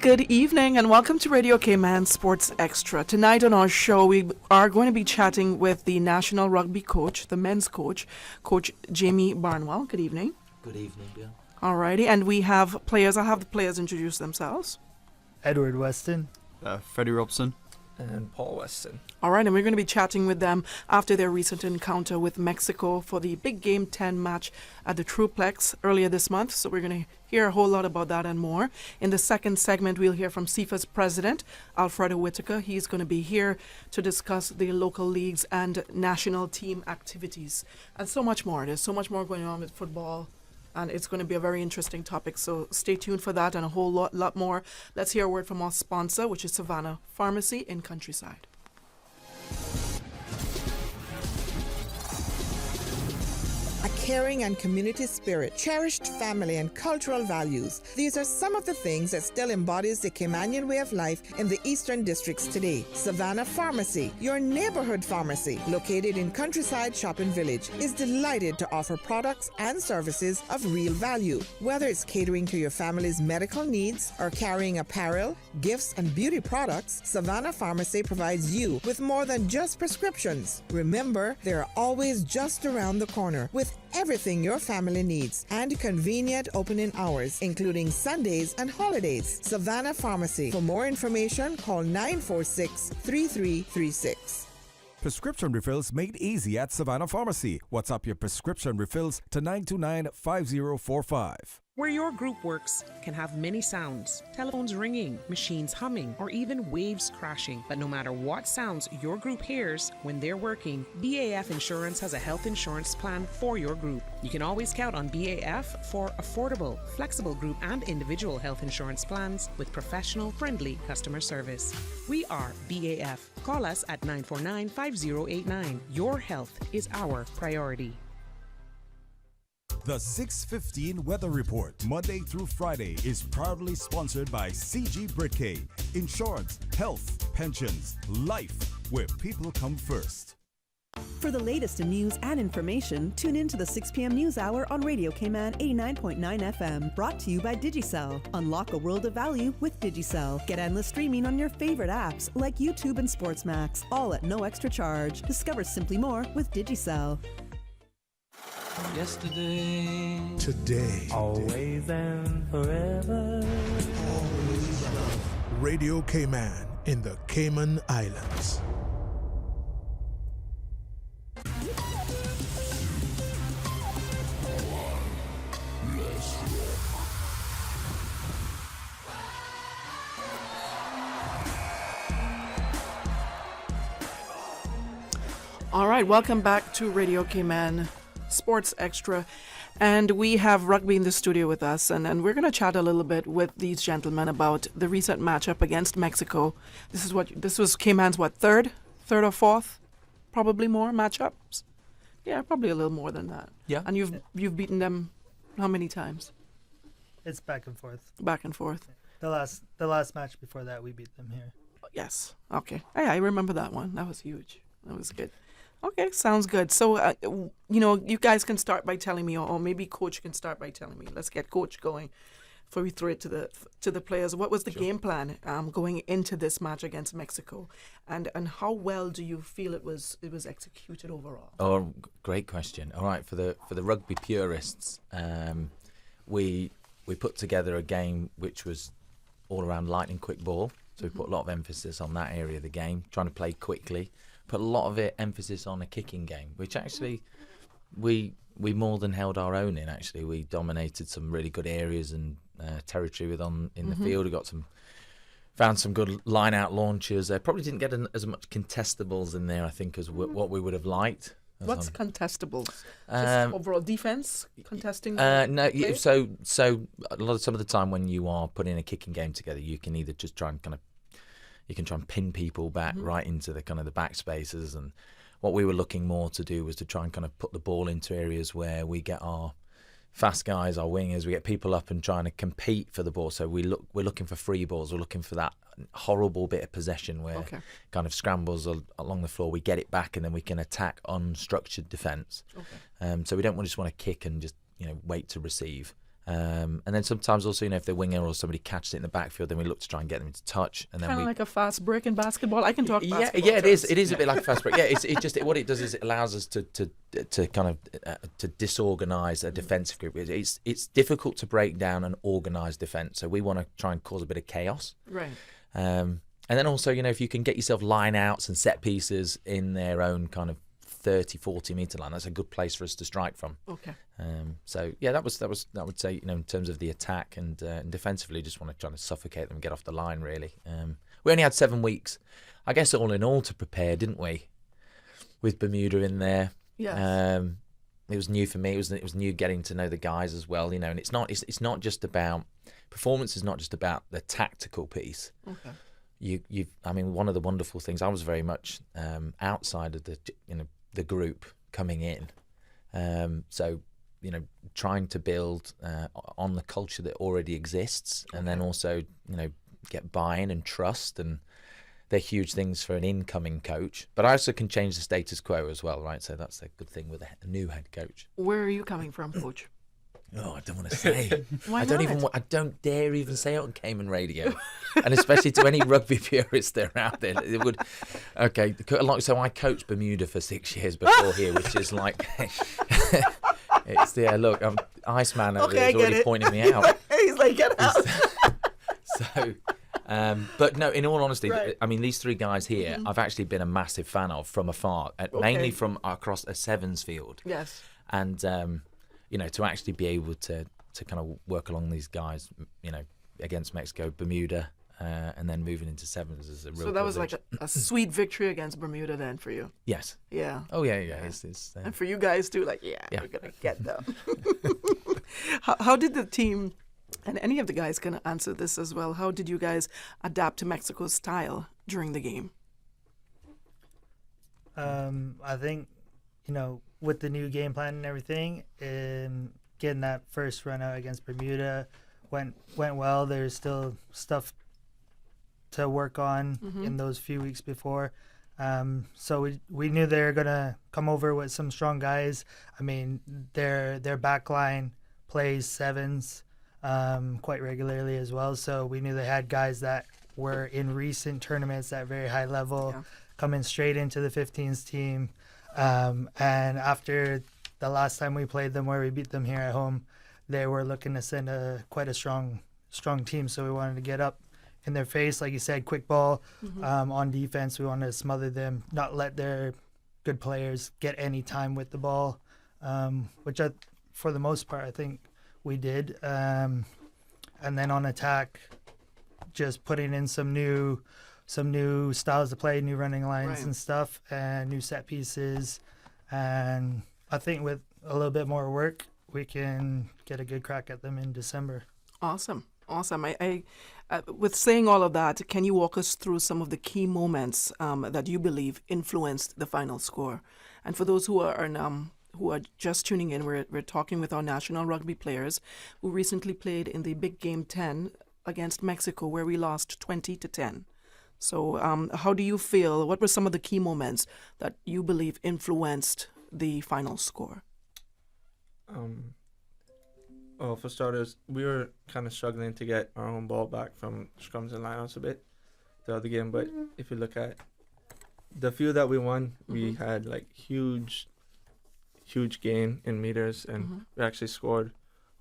good evening and welcome to Radio Cayman Sports Extra. Tonight on our show, we are going to be chatting with the national rugby coach, the men's coach, Coach Jamie Barnwell. Good evening. Good evening, Bill. Alrighty, and we have players. I'll have the players introduce themselves. Edward Weston. Freddie Robson. And Paul Weston. All right, and we're going to be chatting with them after their recent encounter with Mexico for the big Game 10 match at the Truplex earlier this month. So we're going to hear a whole lot about that and more. In the second segment, we'll hear from CIFA's president, Alfredo Whitaker. He's going to be here to discuss the local leagues and national team activities and so much more. There's so much more going on with football, and it's going to be a very interesting topic. So stay tuned for that and a whole lot more. Let's hear a word from our sponsor, which is Savannah Pharmacy in Countryside. A caring and community spirit, cherished family and cultural values. These are some of the things that still embodies the Caymanian way of life in the Eastern Districts today. Savannah Pharmacy, your neighborhood pharmacy, located in Countryside Shopping Village, is delighted to offer products and services of real value. Whether it's catering to your family's medical needs or carrying apparel, gifts, and beauty products, Savannah Pharmacy provides you with more than just prescriptions. Remember, they're always just around the corner with everything your family needs and convenient opening hours, including Sundays and holidays. Savannah Pharmacy. For more information, call 946-3336. Prescription refills made easy at Savannah Pharmacy. WhatsApp your prescription refills to 929-5045. Where your group works can have many sounds, telephones ringing, machines humming, or even waves crashing. But no matter what sounds your group hears when they're working, BAF Insurance has a health insurance plan for your group. You can always count on BAF for affordable, flexible group and individual health insurance plans with professional, friendly customer service. We are BAF. Call us at 949-5089. Your health is our priority. The 615 Weather Report, Monday through Friday, is proudly sponsored by CG Britcay. Insurance, health, pensions, life, where people come first. For the latest in news and information, tune in to the 6 p.m. News Hour on Radio Cayman 89.9 FM. Brought to you by Digicel. Unlock a world of value with Digicel. Get endless streaming on your favorite apps like YouTube and Sportsmax, all at no extra charge. Discover simply more with Digicel. Yesterday, Today, always and forever. Radio Cayman in the Cayman Islands. All right, welcome back to Radio Cayman Sports Extra, and we have rugby in the studio with us, and we're going to chat a little bit with these gentlemen about the recent matchup against Mexico. This was Cayman's third or fourth, probably more matchups. Yeah, probably a little more than that. Yeah. And you've beaten them how many times? it's back and forth. Back and forth. The last match before that, we beat them here. Yes. Okay. I remember that one. That was huge. That was good. Okay, sounds good. So, you guys can start by telling me, or maybe Coach can start by telling me. Let's get Coach going before we throw it to the players. What was the game plan going into this match against Mexico, and how well do you feel it was executed overall? Oh, great question. All right, for the rugby purists, we put together a game which was all around lightning quick ball. So we put a lot of emphasis on that area of the game, trying to play quickly. Put a lot of emphasis on a kicking game, which actually we more than held our own in. Actually, we dominated some really good areas and territory in the field. We found some good line-out launches. Probably didn't get as much contestables in there, I think, as what we would have liked. What's contestables? Just overall defense contesting? No. So some of the time when you are putting a kicking game together, you can either just try and pin people back right into the kind of the back spaces, and what we were looking more to do was to try and kind of put the ball into areas where we get our fast guys, our wingers, we get people up and trying to compete for the ball. So we're looking for free balls. We're looking for that horrible bit of possession where kind of scrambles along the floor. We get it back and then we can attack unstructured defence. Okay. So we don't just want to kick and just wait to receive. And then sometimes also, if the winger or somebody catches it in the backfield, then we look to try and get them into touch. And then Kind of like a fast break in basketball. I can talk basketball. Yeah, it is. terms. It is a bit like a fast break. Yeah, what it does is it allows us to kind of to disorganise a defensive group. It's difficult to break down an organised defence, so we want to try and cause a bit of chaos. Right. And then also, if you can get yourself line outs and set pieces in their own kind of 30, 40 metre line, that's a good place for us to strike from. Okay. So yeah, that would say, in terms of the attack and defensively, just want to try to suffocate them and get off the line. Really, we only had 7 weeks, I guess, all in all to prepare, didn't we? With Bermuda in there, Yes. it was new for me. It was new getting to know the guys as well, and it's not just about performance. Is not just about the tactical piece. Okay. I mean, one of the wonderful things, I was very much outside of the group coming in, so trying to build on the culture that already exists, and then also get buy-in and trust, and they're huge things for an incoming coach. But I also can change the status quo as well, right? So that's a good thing with a new head coach. Where are you coming from, Coach? Oh, I don't want to say. Why I don't not? I don't dare even say it on Cayman Radio, and especially to any rugby purists that are out there. It would. Okay, so I coached Bermuda for 6 years before here, which is like, look, Iceman over there is already pointing me out. He's like, get out. So, but no, in all honesty, Right. I mean, these 3 guys here, I've actually been a massive fan of from afar, mainly from across a sevens field. Yes. And to actually be able to kind of work along these guys, against Mexico, Bermuda, and then moving into sevens is a real. So that was privilege. like a sweet victory against Bermuda then for you. Yes. Yeah. Oh yeah. It's And for you guys too, like, Yeah. we're gonna get them. How did the team, and any of the guys can answer this as well, how did you guys adapt to Mexico's style during the game? I think, with the new game plan and everything, and getting that first run out against Bermuda went well. There's still stuff to work on in those few weeks before. So we knew they were gonna come over with some strong guys. I mean, their back line plays sevens quite regularly as well. So we knew they had guys that were in recent tournaments at very high level, coming straight into the 15s team. And after the last time we played them, where we beat them here at home, they were looking to send quite a strong team. So we wanted to get up in their face, like you said, quick ball. On defense, we wanted to smother them, not let their good players get any time with the ball, which for the most part I think we did. And then on attack, just putting in some new styles to play, new running lines and stuff, and new set pieces. And I think with a little bit more work, we can get a good crack at them in December. Awesome. I with saying all of that, can you walk us through some of the key moments that you believe influenced the final score? And for those who are just tuning in, we're talking with our national rugby players who recently played in the big game 10 against Mexico, where we lost 20-10. So how do you feel? What were some of the key moments that you believe influenced the final score? Well, for starters, we were kind of struggling to get our own ball back from scrums and lineouts a bit the other game. But if you look at the few that we won, we had like huge gain in meters, and we actually scored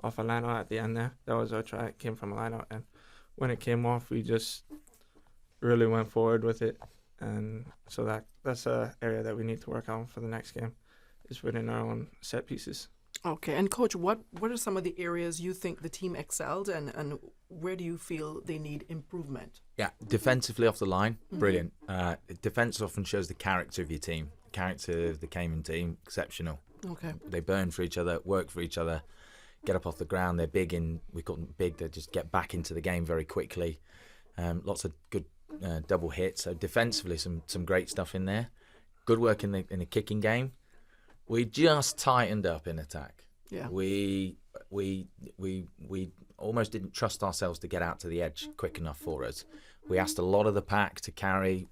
off a lineout at the end there. That was our try. It came from a lineout, and when it came off, we just really went forward with it. And so that's a area that we need to work on for the next game, is winning our own set pieces. Okay, and Coach, what are some of the areas you think the team excelled, and where do you feel they need improvement? Yeah, defensively off the line, brilliant. Defense often shows the character of your team. The character of the Cayman team, exceptional. Okay. They burn for each other, work for each other, get up off the ground. They're big we call them big, they just get back into the game very quickly. Lots of good double hits. So defensively, some great stuff in there. Good work in the kicking game. We just tightened up in attack. Yeah. We almost didn't trust ourselves to get out to the edge quick enough for us. We asked a lot of the pack to carry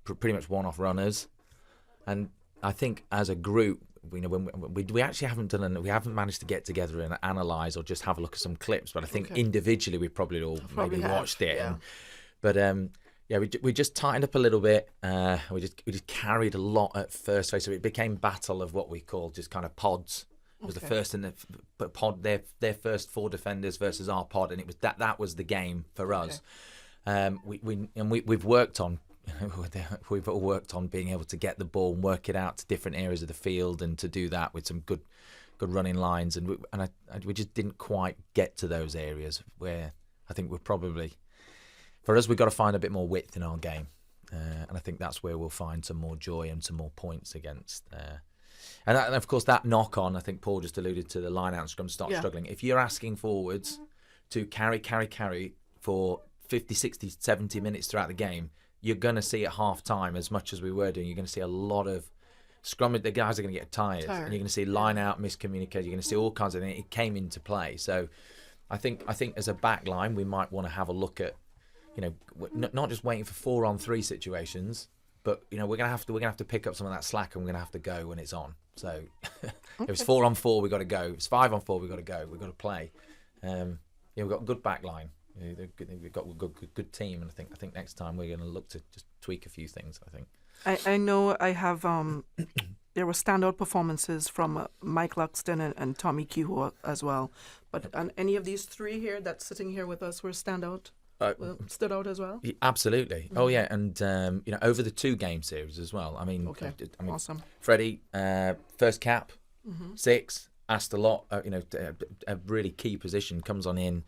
pretty much one-off runners, and I think as a group we know when we actually haven't we haven't managed to get together and analyse or just have a look at some clips, but I think individually we probably all maybe watched it. Yeah. But we just tightened up a little bit. We just carried a lot at first phase, so it became battle of what we call just kind of pods. It was the first in the pod, their first 4 defenders versus our pod, and it was that was the game for us. We've worked on. We've all worked on being able to get the ball and work it out to different areas of the field, and to do that with some good running lines, and we just didn't quite get to those areas where I think we're probably, for us, we've got to find a bit more width in our game, and I think that's where we'll find some more joy and some more points against. And of course that knock on, I think Paul just alluded to, the line out and scrum start struggling. If you're asking forwards to carry for 50, 60, 70 minutes throughout the game, you're going to see at half time, as much as we were doing, you're going to see a lot of scrum. The guys are going to get tired. And you're going to see line out miscommunication. You're going to see all kinds of things. It came into play. So I think as a back line, we might want to have a look at, not just waiting for 4-on-3 situations, but we're going to have to pick up some of that slack, and we're going to have to go when it's on. So if it's 4-on-4, we've got to go. If it's 5-on-4, we've got to go. We've got to play. We've got a good back line. We've got a good team, and I think next time we're going to look to just tweak a few things. I think. I know I have. There were standout performances from Mike Luxton and Tommy Kehoe as well. But any of these 3 here that's sitting here with us were standout. Stood out as well. Absolutely. Mm-hmm. Oh yeah, and over the 2 game series as well. I mean, awesome. Freddie, first cap, 6, asked a lot. A really key position, comes on in.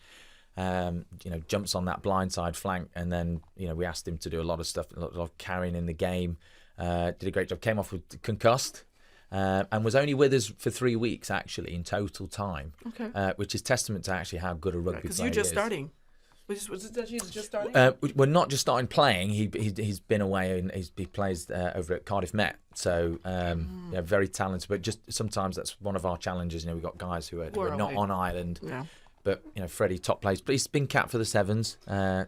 Jumps on that blindside flank, and then we asked him to do a lot of stuff, a lot of carrying in the game. Did a great job. Came off with concussed, and was only with us for 3 weeks actually in total time. Okay. Which is testament to actually how good a rugby player is. Because you're just starting. Was it that he's just starting? We're not just starting playing. He's been away, and he plays over at Cardiff Met. So very talented. But just sometimes that's one of our challenges. We've got guys who are not on island. Yeah. But Freddie, top plays. But he's been capped for the Sevens, and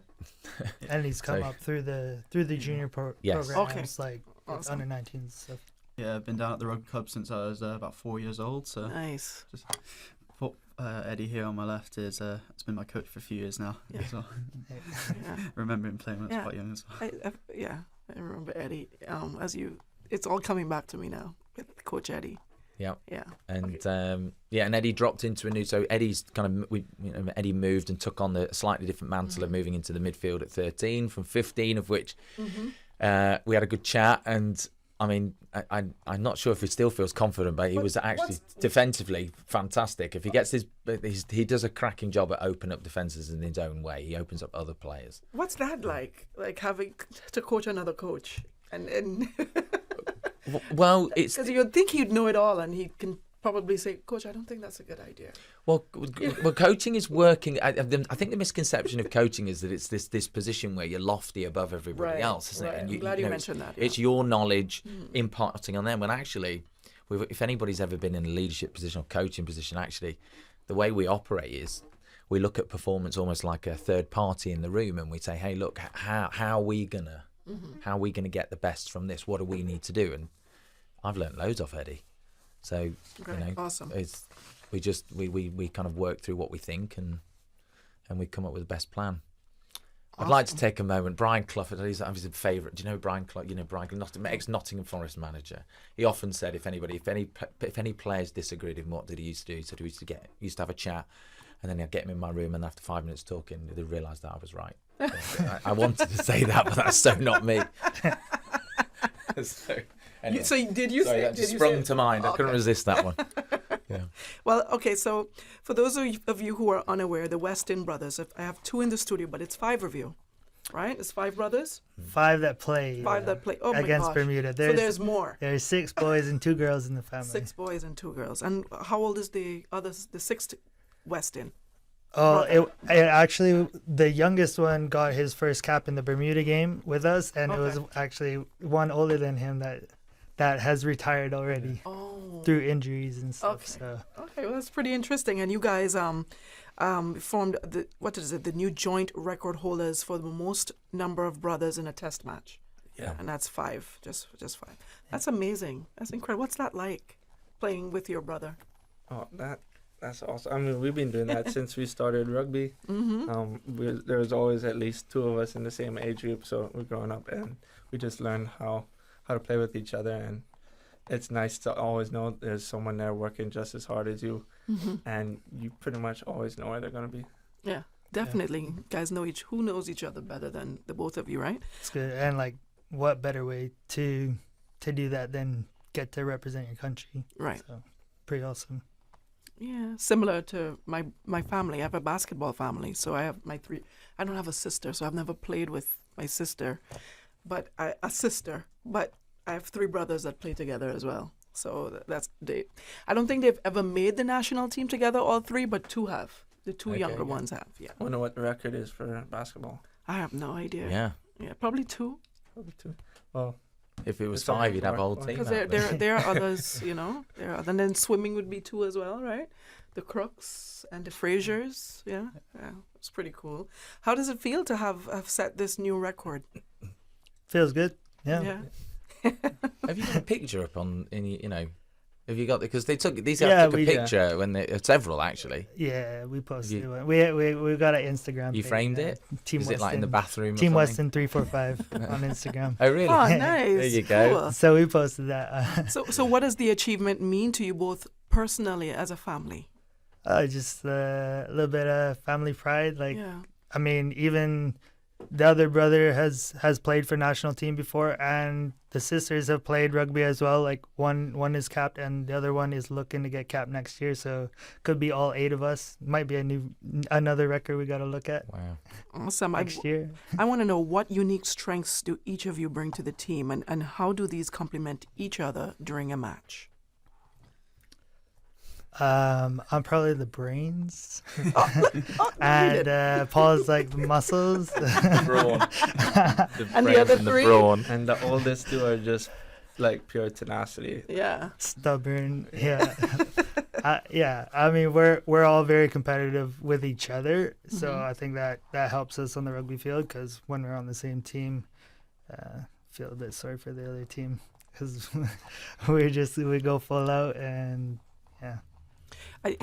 he's come up through the junior programs, like awesome. under 19s stuff. Yeah, I've been down at the rugby club since I was about 4 years old. So nice. Just Eddie here on my left is has been my coach for a few years now. Yeah. So remember him playing when I was quite young as well. I remember Eddie. It's all coming back to me now with Coach Eddie. Yeah. Yeah. And and Eddie dropped into a new. So Eddie's Eddie moved and took on the slightly different mantle of moving into the midfield at 13 from 15, of which we had a good chat. And I mean, I'm not sure if he still feels confident, but he was actually defensively fantastic. If he gets he does a cracking job at opening up defences in his own way. He opens up other players. What's that like? Like having to coach another coach and. Well, it's because you'd think he'd know it all, and he can probably say, "Coach, I don't think that's a good idea." Well, coaching is working. I think the misconception of coaching is that it's this position where you're lofty above everybody else, isn't it? And I'm glad you mentioned that. It's your knowledge imparting on them. When actually, if anybody's ever been in a leadership position or coaching position, actually, the way we operate is we look at performance almost like a third party in the room, and we say, "Hey, look, how are we gonna?" How are we going to get the best from this? What do we need to do? And I've learnt loads off Eddie. So, awesome. We kind of work through what we think, and we come up with the best plan. Awesome. I'd like to take a moment. Brian Clough, he's a favourite. Do you know Brian Clough? Brian, ex-Nottingham Forest manager. He often said, if any players disagreed with him, what did he used to do? He said he used to have a chat, and then I'd get him in my room, and after 5 minutes talking, they realised that I was right. I wanted to say that, but that's so not me. Anyway, that just sprung to mind. I couldn't resist that one. Yeah. Well, okay. So for those of you who are unaware, the Weston brothers. I have 2 in the studio, but it's 5 of you, right? It's 5 brothers. 5 that play. 5 that play. Oh my against gosh. Bermuda. There's more. There's 6 boys and 2 girls in the family. 6 boys and 2 girls. And how old is the 6th Weston? Oh, it actually, the youngest one got his first cap in the Bermuda game with us, and it was actually one older than him that has retired already through injuries and stuff. Okay. So. Okay, well, that's pretty interesting. And you guys formed the new joint record holders for the most number of brothers in a test match. Yeah. And that's 5, just 5. That's amazing. That's incredible. What's that like? playing with your brother? Oh, that's awesome. I mean, we've been doing that since we started rugby. There was always at least two of us in the same age group, so we're growing up and we just learned how to play with each other. And it's nice to always know there's someone there working just as hard as you, and you pretty much always know where they're gonna be. Yeah, definitely. Guys who knows each other better than the both of you, right? It's good. And like, what better way to do that than get to represent your country? Right. So, pretty awesome. Yeah, similar to my family. I have a basketball family, so I have my three. I don't have a sister, so I've never played with my sister, but I have three brothers that play together as well. So I don't think they've ever made the national team together, all three, but two have. The two younger ones have. Yeah. I wonder what the record is for basketball. I have no idea. Yeah. Yeah, probably two. Well, if it was it's 5, you'd have a whole Because team. Because there are others, and then swimming would be 2 as well, right? The Crooks and the Frasers. Yeah, it's pretty cool. How does it feel to have set this new record? Feels good. Yeah. Have you got a picture up on any? Have you got because these guys took a picture when they several actually. Yeah, we posted it. We got an Instagram. You page, framed it. Team Is Weston, it like in the bathroom? Team or something? Weston 345 on Instagram. Oh really? Oh, nice. There you go. Cool. So we posted that. So what does the achievement mean to you both personally as a family? Just a little bit of family pride. Like, Yeah. I mean, even the other brother has played for national team before, and the sisters have played rugby as well. Like one is capped, and the other one is looking to get capped next year. So could be all 8 of us. Might be another record we got to look at. Wow. Awesome. Next year. I want to know what unique strengths do each of you bring to the team, and how do these complement each other during a match? I'm probably the brains, and Paul's like the muscles. brawn. And the other and the three? brawn. And the oldest two are just like pure tenacity. Yeah. Stubborn. Yeah. I mean, we're all very competitive with each other, so I think that helps us on the rugby field, because when we're on the same team, feel a bit sorry for the other team, because we go full out, and yeah.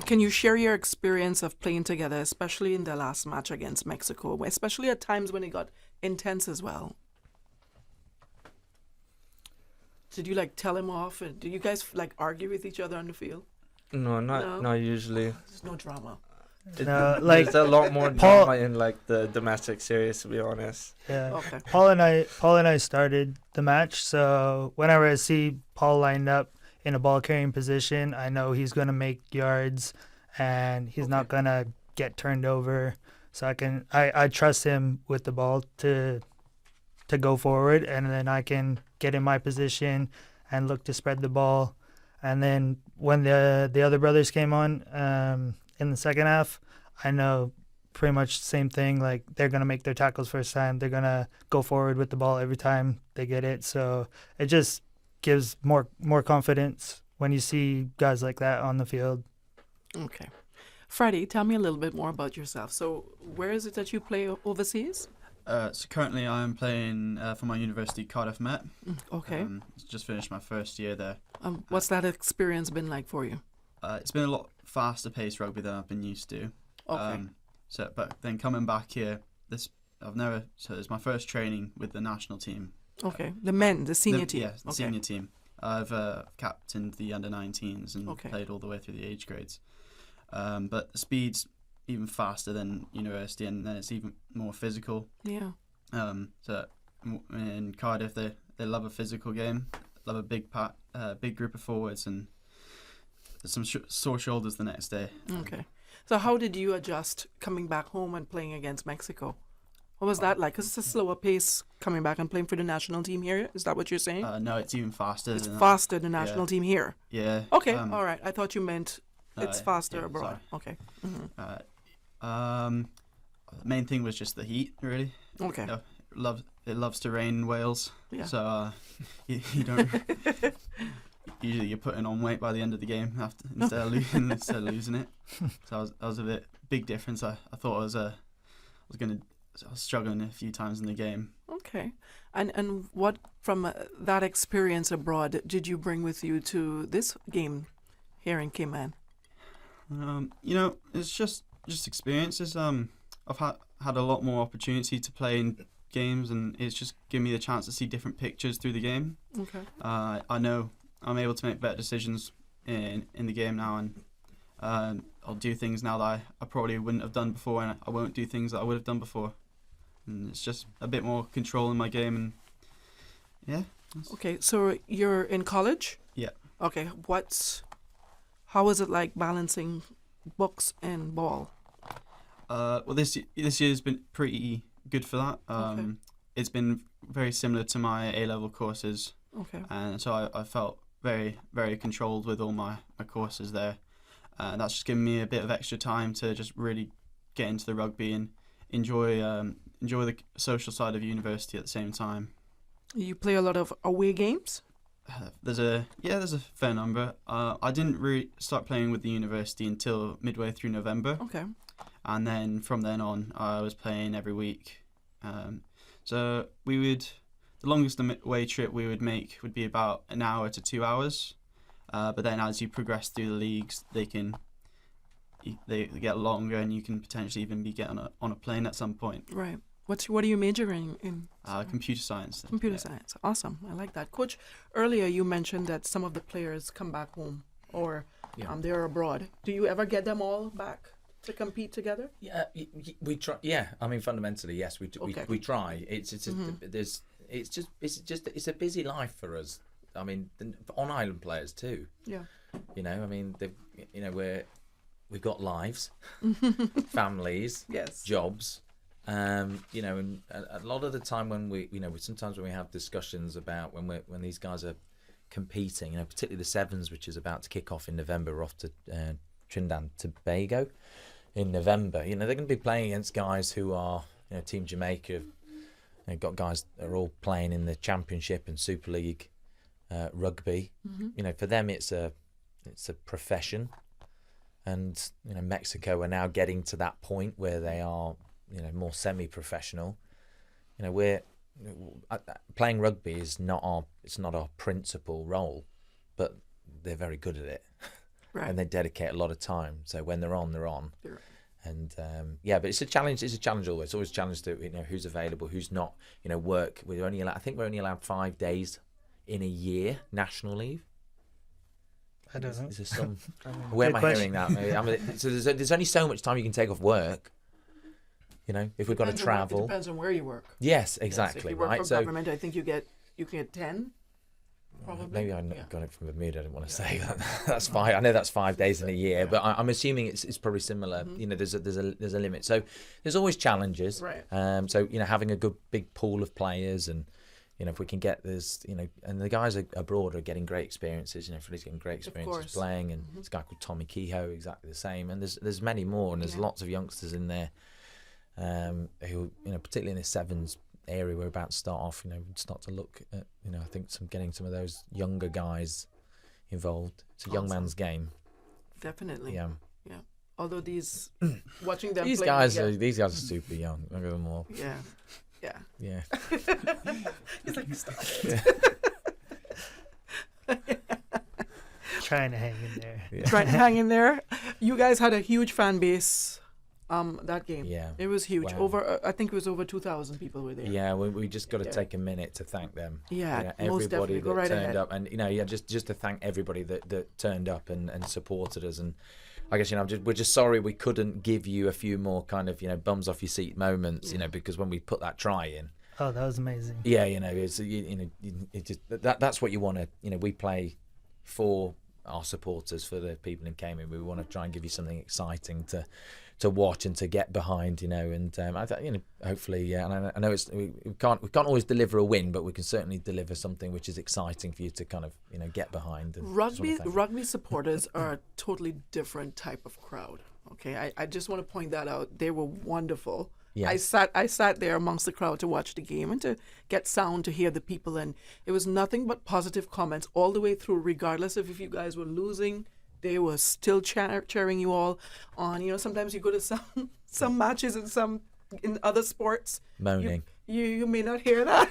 Can you share your experience of playing together, especially in the last match against Mexico, especially at times when it got intense as well? Did you tell him off? And do you guys argue with each other on the field? No, not usually. There's no drama. There's a lot more drama in the domestic series, to be honest. Yeah. Okay. Paul and I started the match, so whenever I see Paul lined up in a ball carrying position, I know he's gonna make yards, and he's not gonna get turned over. So I trust him with the ball to go forward, and then I can get in my position and look to spread the ball. And then when the other brothers came on in the second half, I know pretty much the same thing. Like, they're gonna make their tackles first time. They're gonna go forward with the ball every time they get it. So it just gives more confidence when you see guys like that on the field. Okay. Freddie, tell me a little bit more about yourself. So where is it that you play overseas? So currently I'm playing for my university, Cardiff Met. Okay. Just finished my first year there. What's that experience been like for you? It's been a lot faster paced rugby than I've been used to. Okay. But then coming back here, it's my first training with the national team. Okay, the senior team. Yeah, the senior team. I've captained the under-19s and played all the way through the age grades. But the speed's even faster than university, and then it's even more physical. Yeah. So in Cardiff, they love a physical game, love a big group of forwards, and some sore shoulders the next day. Okay. So how did you adjust coming back home and playing against Mexico? What was that like? Because it's a slower pace coming back and playing for the national team here. Is that what you're saying? No, it's even faster. It's faster than the national team here. Yeah. Okay. All right. I thought you meant it's faster abroad. Sorry. Okay. The main thing was just the heat, really. Okay. It loves to rain in Wales. Yeah. So you don't. Usually you're putting on weight by the end of the game instead of losing it. So that was a big difference. I thought I was struggling a few times in the game. Okay. And what from that experience abroad did you bring with you to this game here in Cayman? It's just experiences. I've had a lot more opportunity to play in games, and it's just given me the chance to see different pictures through the game. Okay. I know I'm able to make better decisions in the game now, and I'll do things now that I probably wouldn't have done before, and I won't do things that I would have done before. And it's just a bit more control in my game, and yeah. Okay, so you're in college? Yeah. Okay, how is it like balancing books and ball? Well, this year's been pretty good for that. Okay. It's been very similar to my A-level courses, Okay. and so I felt very, very controlled with all my courses there. That's just given me a bit of extra time to just really get into the rugby and enjoy the social side of university at the same time. You play a lot of away games? There's a fair number. I didn't really start playing with the university until midway through November. Okay. And then from then on, I was playing every week. So the longest away trip we would make would be about an hour to 2 hours. But then as you progress through the leagues, they get longer, and you can potentially even be getting on a plane at some point. Right. What are you majoring in? Computer science. Computer science. Awesome. I like that. Coach, earlier you mentioned that some of the players come back home or they're abroad. Do you ever get them all back to compete together? Yeah, we try. Yeah, I mean, fundamentally, yes, we try. It's a busy life for us. I mean, on island players too. Yeah. I mean, we've got lives, families, yes, jobs. And a lot of the time when sometimes when we have discussions about when these guys are competing, particularly the sevens, which is about to kick off in November, we're off to Trinidad and Tobago in November. They're going to be playing against guys who are, Team Jamaica. Got guys that are all playing in the Championship and Super League rugby. Mm-hmm. For them it's a profession, and Mexico are now getting to that point where they are more semi-professional. We're playing rugby is not our principal role, but they're very good at it. Right. And they dedicate a lot of time. So when they're on, they're on. Right. And but it's a challenge. It's a challenge always. It's always a challenge to who's available, who's not. Work. I think we're only allowed 5 days in a year national leave. I don't know. Is there some? Where am I hearing that? So there's only so much time you can take off work. If we've got to travel. It depends on where you work. Yes, exactly. Yes, if you work right. for government, I think you can get 10. Probably. Maybe I got it from Bermuda. I didn't want to say that. That's fine. I know that's 5 days in a year, but I'm assuming it's probably similar. Mm-hmm. There's a limit. So there's always challenges. Right. So having a good big pool of players, and if we can get and the guys abroad are getting great experiences. Freddie's getting great experiences playing, and there's a guy called Tommy Kehoe, exactly the same. And there's many more, and there's lots of youngsters in there. Who particularly in the sevens area we're about to start off, start to look at I think getting some of those younger guys involved. It's a young man's game. Definitely. Yeah. Although watching them these play guys are super young. Look at them all. Yeah. He's like, stop it. Trying to hang in there. Yeah. Trying to hang in there. You guys had a huge fan base. That game. Yeah. It was huge. Wow. I think it was over 2,000 people were there. Yeah, we just got to take a minute to thank them. Yeah, everybody most definitely. Go right turned ahead. up, and just to thank everybody that turned up and supported us. And I guess we're just sorry we couldn't give you a few more kind of bums off your seat moments. Because when we put that try in. Oh, that was amazing. Yeah, it's it just that's what you want to. We play for our supporters, for the people in Cayman. We want to try and give you something exciting to watch and to get behind, and I hopefully, and I know we can't always deliver a win, but we can certainly deliver something which is exciting for you to kind of get behind. And rugby supporters are a totally different type of crowd. Okay, I just want to point that out. They were wonderful. Yes. I sat there amongst the crowd to watch the game and to get sound, to hear the people, and it was nothing but positive comments all the way through, regardless of if you guys were losing. They were still cheering you all on. Sometimes you go to some matches in other sports. Moaning. You may not hear that.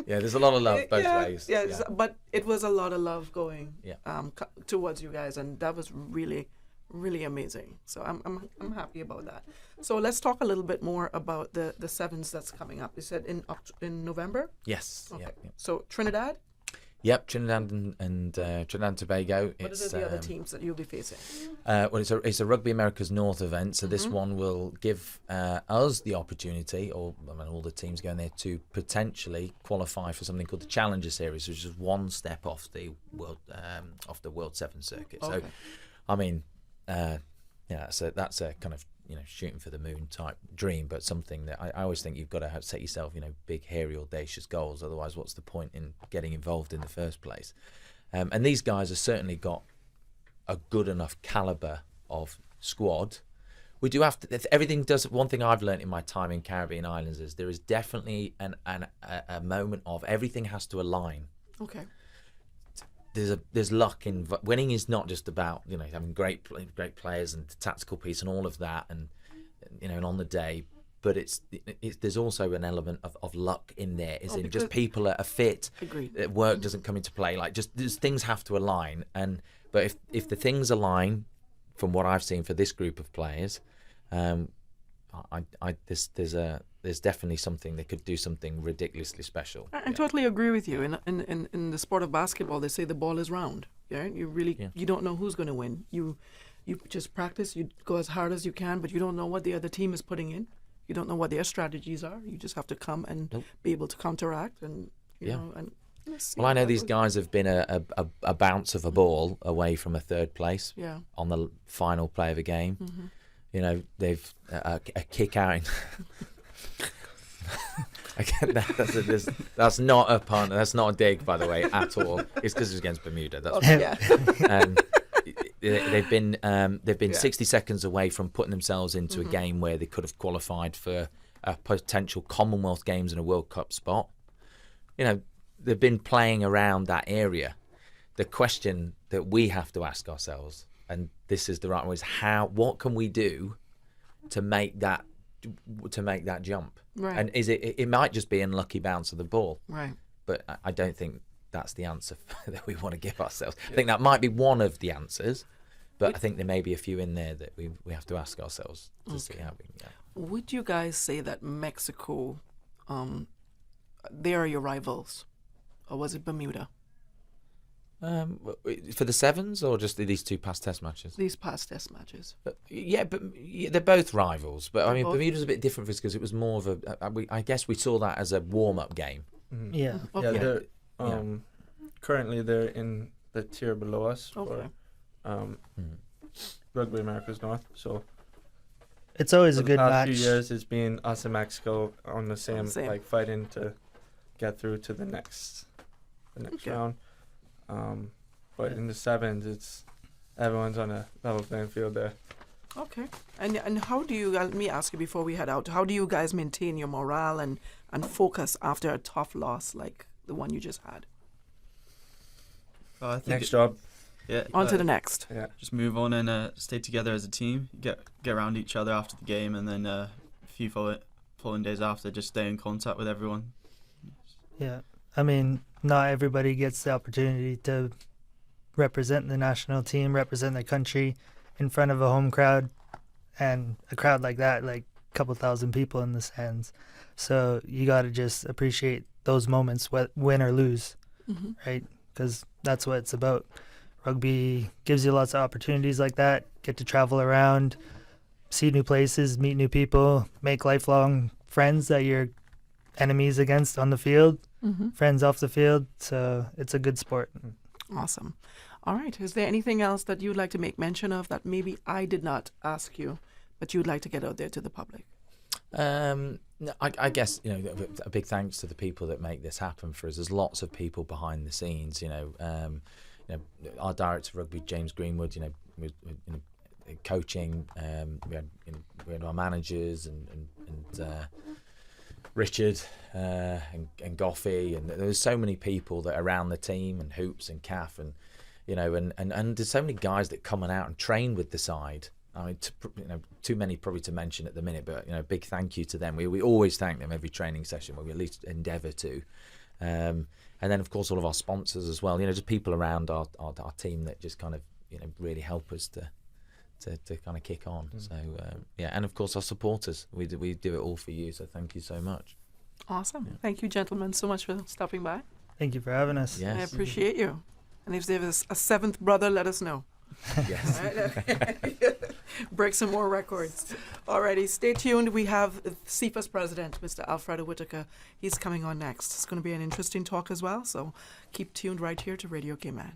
Yeah, there's a lot of love both yeah, ways. Yes, but it was a lot of love going Yeah. towards you guys, and that was really, really amazing. So I'm happy about that. So let's talk a little bit more about the sevens that's coming up. You said in November. Yes. Okay. Yeah. So Trinidad. Yep, Trinidad and Trinidad and Tobago. What are the other teams that you'll be facing? Well, it's a Rugby America's North event, so this one will give us the opportunity, or all the teams going there, to potentially qualify for something called the Challenger Series, which is one step off the World Seven Circuit. Okay. So, I mean, that's a kind of shooting for the moon type dream, but something that I always think you've got to set yourself big, hairy, audacious goals. Otherwise, what's the point in getting involved in the first place? And these guys have certainly got a good enough caliber of squad. We do have to. Everything does. One thing I've learned in my time in Caribbean islands is there is definitely a moment of everything has to align. Okay. There's luck in winning. Is not just about having great players and the tactical piece and all of that, and and on the day, but it's there's also an element of luck in there. Just people are fit. Agreed. Work doesn't come into play. Things have to align, but if the things align, from what I've seen for this group of players, there's definitely something they could do something ridiculously special. I totally agree with you. In the sport of basketball, they say the ball is round. Yeah, you don't know who's going to win. You just practice. You go as hard as you can, but you don't know what the other team is putting in. You don't know what their strategies are. You just have to come and be able to counteract and know. And I know these guys have been a bounce of a ball away from a third place. Yeah. On the final play of a game. Mm-hmm. They've a kick out. Again, that's not a pun. That's not a dig, by the way, at all. It's because it's against Bermuda. That's and they've been 60 seconds away from putting themselves into a game where they could have qualified for a potential Commonwealth Games and a World Cup spot. They've been playing around that area. The question that we have to ask ourselves, and this is the right way, is what can we do to make that jump? Right. And it might just be an unlucky bounce of the ball. Right. But I don't think that's the answer that we want to give ourselves. I think that might be one of the answers, but I think there may be a few in there that we have to ask ourselves to see how we. Yeah. Would you guys say that Mexico, they are your rivals, or was it Bermuda? For the sevens, or just these two past Test matches? These past Test matches. But they're both rivals. But I mean, both. Bermuda's a bit different because it was more of I guess we saw that as a warm-up game. Mm-hmm. Yeah. Okay. Yeah, they're currently they're in the tier below us Okay. for Rugby America's North. So It's always for a the good past match. few years, it's been us and Mexico on the same, Same. fighting to get through to the next Okay. round. But in the sevens, it's everyone's on a level playing field there. Okay. And how do you, let me ask you before we head out, how do you guys maintain your morale and focus after a tough loss like the one you just had? I think Next job. Yeah. On to the next. Yeah. Just move on and stay together as a team. Get around each other after the game, and then a few following days after, just stay in contact with everyone. Yeah. I mean, not everybody gets the opportunity to represent the national team, represent their country in front of a home crowd, and a crowd like that, like a couple thousand people in the stands. So you got to just appreciate those moments, win or lose, right? Because that's what it's about. Rugby gives you lots of opportunities like that. Get to travel around, see new places, meet new people, make lifelong friends that you're enemies against on the field, friends off the field. So it's a good sport. Awesome. All right. Is there anything else that you'd like to make mention of that maybe I did not ask you, but you'd like to get out there to the public? No, I guess a big thanks to the people that make this happen for us. There's lots of people behind the scenes. Our director of rugby, James Greenwood. Was coaching. We had our managers and Richard and Goffey, and there was so many people that are around the team, and Hoops and Calf, and there's so many guys that come out and train with the side. I mean, too many probably to mention at the minute, but big thank you to them. We always thank them every training session, where we at least endeavour to. And then, of course, all of our sponsors as well. Just people around our team that just kind of really help us to kind of kick on. So and of course our supporters. We do it all for you. So thank you so much. Awesome. Yeah. Thank you, gentlemen, so much for stopping by. Thank you for having us. Yes. I appreciate you. And if there's a seventh brother, let us know. Yes. Break some more records. Alrighty, stay tuned. We have CIFA's president, Mr. Alfredo Whitaker. He's coming on next. It's going to be an interesting talk as well, so keep tuned right here to Radio Cayman.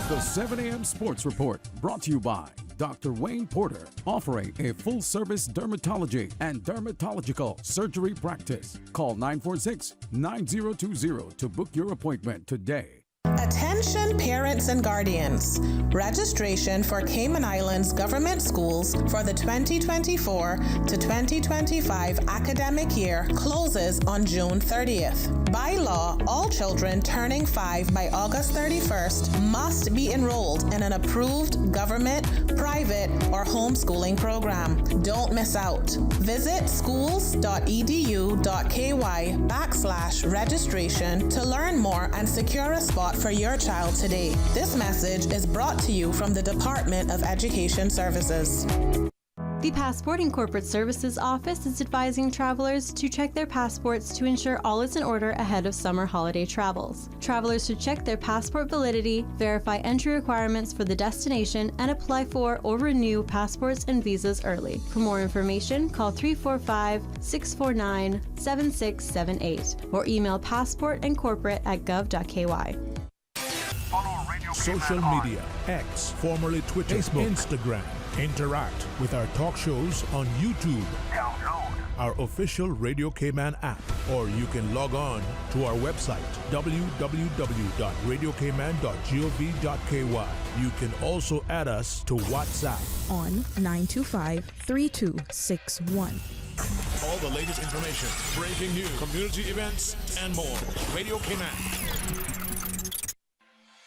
The 7 a.m. Sports Report, brought to you by Dr. Wayne Porter, offering a full-service dermatology and dermatological surgery practice. Call 946-9020 to book your appointment today. Attention parents and guardians. Registration for Cayman Islands government schools for the 2024 to 2025 academic year closes on June 30th. By law, all children turning 5 by August 31st must be enrolled in an approved government, private, or homeschooling program. Don't miss out. Visit schools.edu.ky/registration to learn more and secure a spot for your child today. This message is brought to you from the Department of Education Services. The Passport and Corporate Services Office is advising travelers to check their passports to ensure all is in order ahead of summer holiday travels. Travelers should check their passport validity, verify entry requirements for the destination, and apply for or renew passports and visas early. For more information, call 345-649-7678 or email passportandcorporate@gov.ky. Social media, X, formerly Twitter, Facebook, Instagram. Interact with our talk shows on YouTube. Download our official Radio Cayman app, or you can log on to our website, www.radiocayman.gov.ky. You can also add us to WhatsApp on 925-3261. All the latest information, breaking news, community events, and more. Radio Cayman.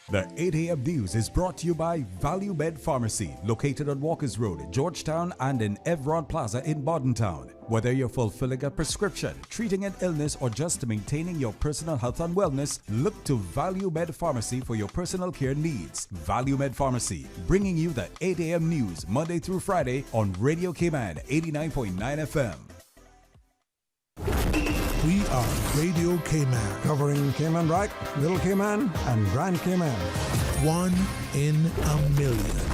The 8 a.m. news is brought to you by Value Med Pharmacy, located on Walkers Road, Georgetown, and in Evron Plaza in Bordentown. Whether you're fulfilling a prescription, treating an illness, or just maintaining your personal health and wellness, look to Value Med Pharmacy for your personal care needs. Value Med Pharmacy, bringing you the 8 a.m. news Monday through Friday on Radio Cayman 89.9 FM. We are Radio Cayman, covering Cayman Brac, Little Cayman, and Grand Cayman. One in a million.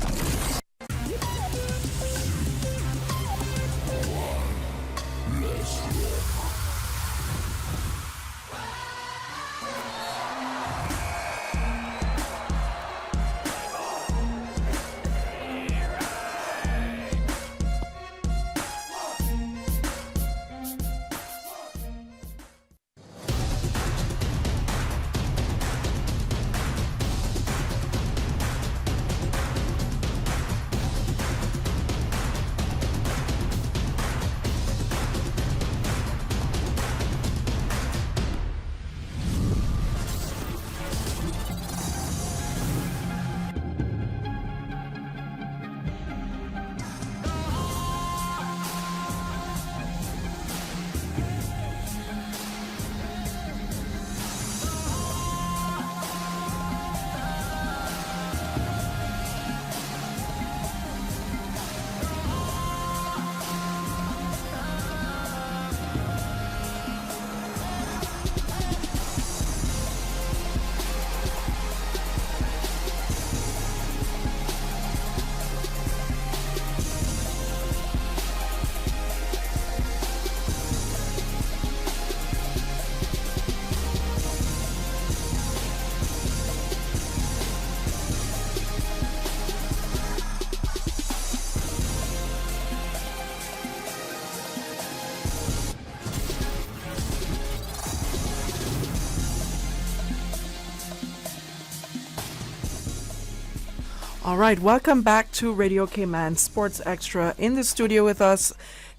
All right, welcome back to Radio Cayman Sports Extra. In the studio with us,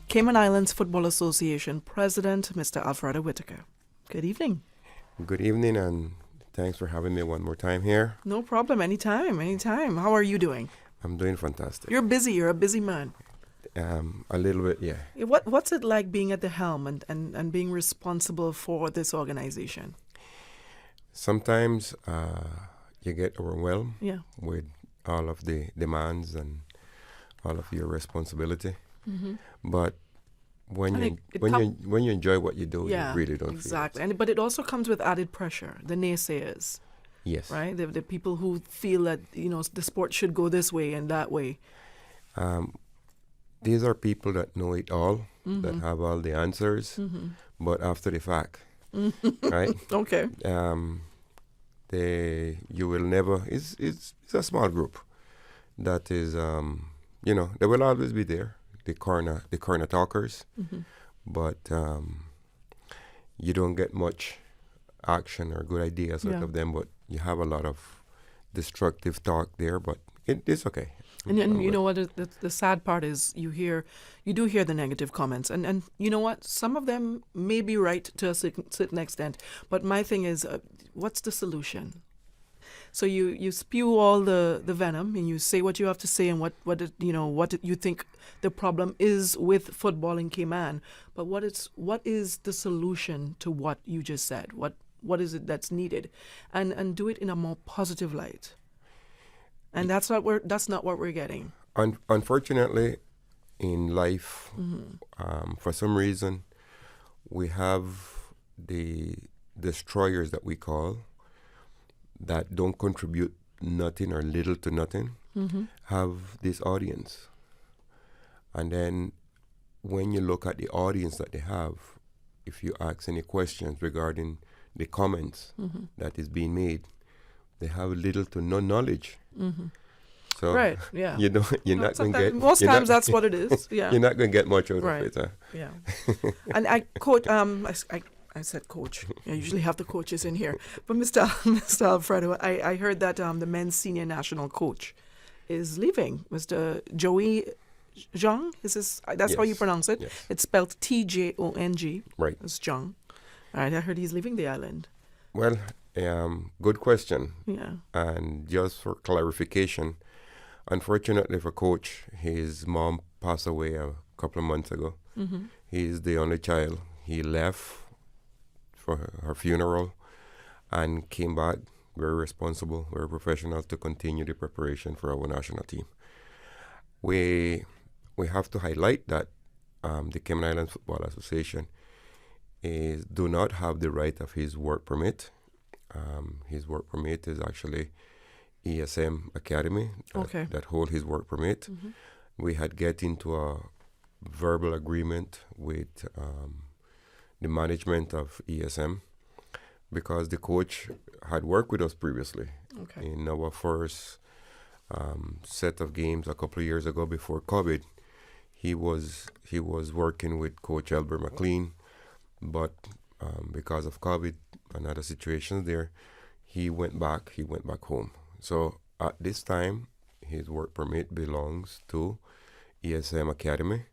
Cayman Islands Football Association President, Mr. Alfredo Whitaker. Good evening. Good evening, and thanks for having me one more time here. No problem. Anytime, anytime. How are you doing? I'm doing fantastic. You're busy. You're a busy man. A little bit, yeah. What's it like being at the helm and being responsible for this organization? Sometimes you get overwhelmed Yeah. with all of the demands and all of your responsibility. But when you enjoy what you do, Yeah, you really don't exactly. But it also comes with added pressure, the naysayers. Yes. Right? The people who feel that, the sport should go this way and that way. These are people that know it all, that have all the answers, but after the fact, right? Okay. You will never. It's a small group that is, they will always be there. The corner talkers, but you don't get much action or good ideas out of them. But you have a lot of destructive talk there. But it's okay. And you know what? The sad part is you do hear the negative comments, and you know what? Some of them may be right to a certain extent, but my thing is, what's the solution? So you spew all the venom and you say what you have to say and what you think the problem is with football in Cayman, but what is the solution to what you just said? What is it that's needed, and do it in a more positive light. And that's not what we're getting. Unfortunately, in life, for some reason, we have the destroyers that we call, that don't contribute nothing or little to nothing, have this audience. And then when you look at the audience that they have, if you ask any questions regarding the comments that is being made, they have little to no knowledge. So right, yeah. You're not going to get... Most times that's what it is, yeah. You're not going to get much out of it. Yeah. And I quote, I said coach. I usually have the coaches in here. But Mr. Alfredo, I heard that the men's senior national coach is leaving. Mr. Joey Zhang, that's how you pronounce it? Yes. It's spelled Tjong. Right. It's Zhang. All right, I heard he's leaving the island. Well, good question. Yeah. And just for clarification, unfortunately for Coach, his mom passed away a couple of months ago. He's the only child. He left for her funeral and came back very responsible, very professional to continue the preparation for our national team. We have to highlight that the Cayman Islands Football Association do not have the right of his work permit. His work permit is actually ESM Academy that hold his work permit. We had get into a verbal agreement with the management of ESM because the coach had worked with us previously in our first set of games a couple of years ago before COVID. He was working with Coach Elbert McLean, but because of COVID and other situations there, he went back home. So at this time, his work permit belongs to ESM Academy.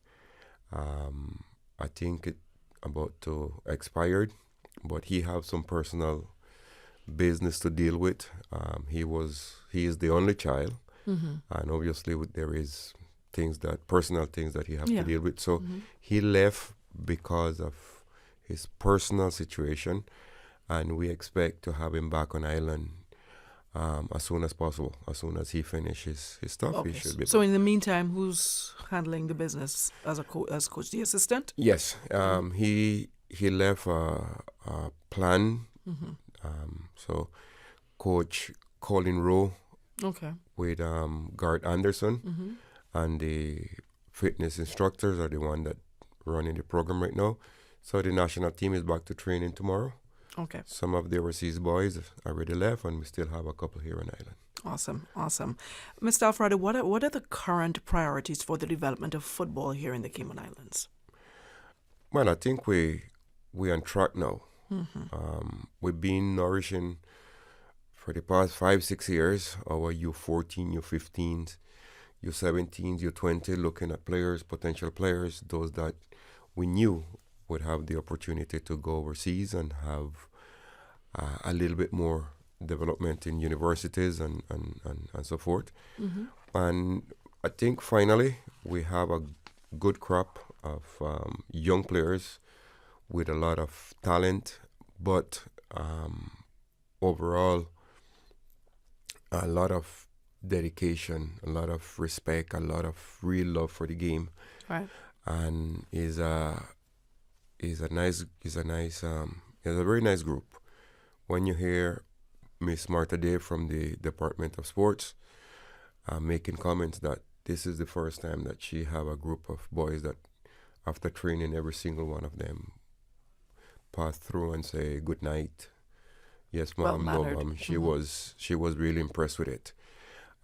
I think it about to expired, but he have some personal business to deal with. He is the only child, and obviously there is personal things that he have to deal with. So he left because of his personal situation, and we expect to have him back on island as soon as possible. As soon as he finishes his stuff, he should be. So in the meantime, who's handling the business as coach? The assistant? Yes, he left a plan. So Coach Colin Rowe, with Gart Anderson, and the fitness instructors are the one that running the program right now. So the national team is back to training tomorrow. Okay. Some of the overseas boys already left, and we still have a couple here on island. Awesome. Mr. Alfredo, what are the current priorities for the development of football here in the Cayman Islands? Well, I think we're on track now. We've been nourishing for the past 5-6 years our U14, U15s, U17s, U20, looking at potential players, those that we knew would have the opportunity to go overseas and have a little bit more development in universities and so forth. And I think finally we have a good crop of young players with a lot of talent, but overall, a lot of dedication, a lot of respect, a lot of real love for the game, Right. and is a very nice group. When you hear Miss Martha Day from the Department of Sports making comments that this is the first time that she have a group of boys that, after training, every single one of them pass through and say good night. Yes, mom. No, Well-mannered. mom. She was really impressed with it,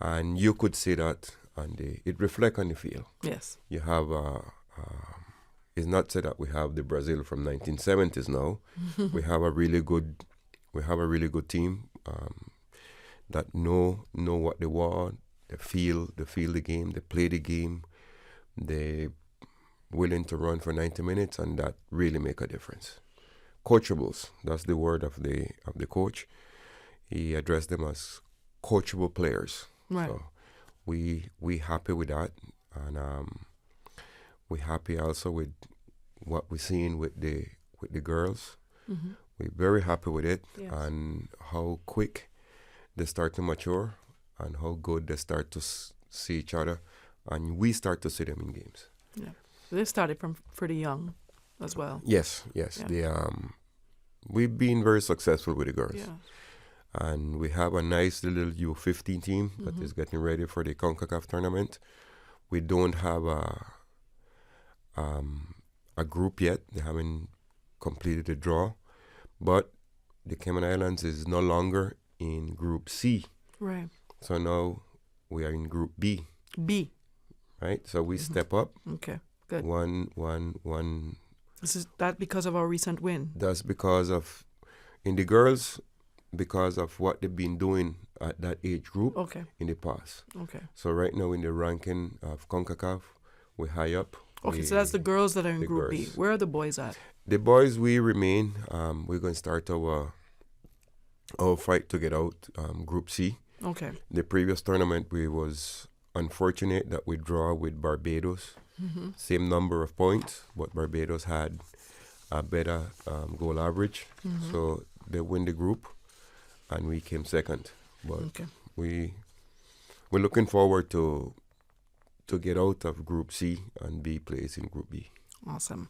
and you could see that on it reflect on the field. Yes. You have it's not said that we have the Brazil from 1970s now. we have a really good team that know what they want. They feel the game. They play the game. They willing to run for 90 minutes, and that really make a difference. Coachables, that's the word of the coach. He addressed them as coachable players. Right. So we happy with that, and we happy also with what we're seeing with the girls. Mm-hmm. We're very happy with it, Yes. and how quick they start to mature, and how good they start to see each other, and we start to see them in games. Yeah. They started from pretty young as well. Yes. Yeah. We've been very successful with the girls. Yeah. And we have a nice little U15 team that is getting ready for the CONCACAF tournament. We don't have a group yet. They haven't completed the draw. But the Cayman Islands is no longer in Group C. Right. So now we are in Group B. B. Right? So we step up. Okay. Good. One. This is that because of our recent win. That's because of, in the girls, because of what they've been doing at that age group Okay. in the past. Okay. So right now in the ranking of CONCACAF, we're high up. Okay, so that's the girls that are in the Group B. girls. Where are the boys at? The boys, we remain. We're going to start our fight to get out, Group C. Okay. The previous tournament, we was unfortunate that we draw with Barbados. Mm-hmm. Same number of points, but Barbados had a better goal average. Mhm. So they win the group, and we came second. But Okay. we're looking forward to get out of Group C and be placed in Group B. Awesome.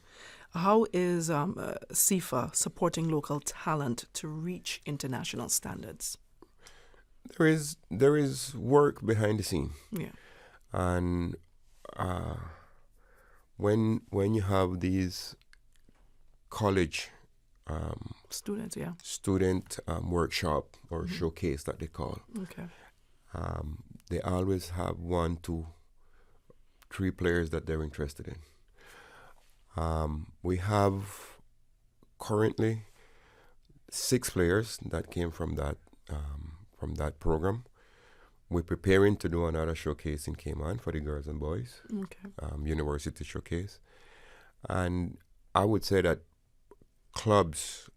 How is CIFA supporting local talent to reach international standards? There is work behind the scene, Yeah. and when you have these college Students, yeah. student workshop or showcase that they call, Okay. they always have 1, 2, 3 players that they're interested in. We have currently 6 players that came from that program. We're preparing to do another showcase in Cayman for the girls and boys, Okay. university showcase. And I would say that clubs,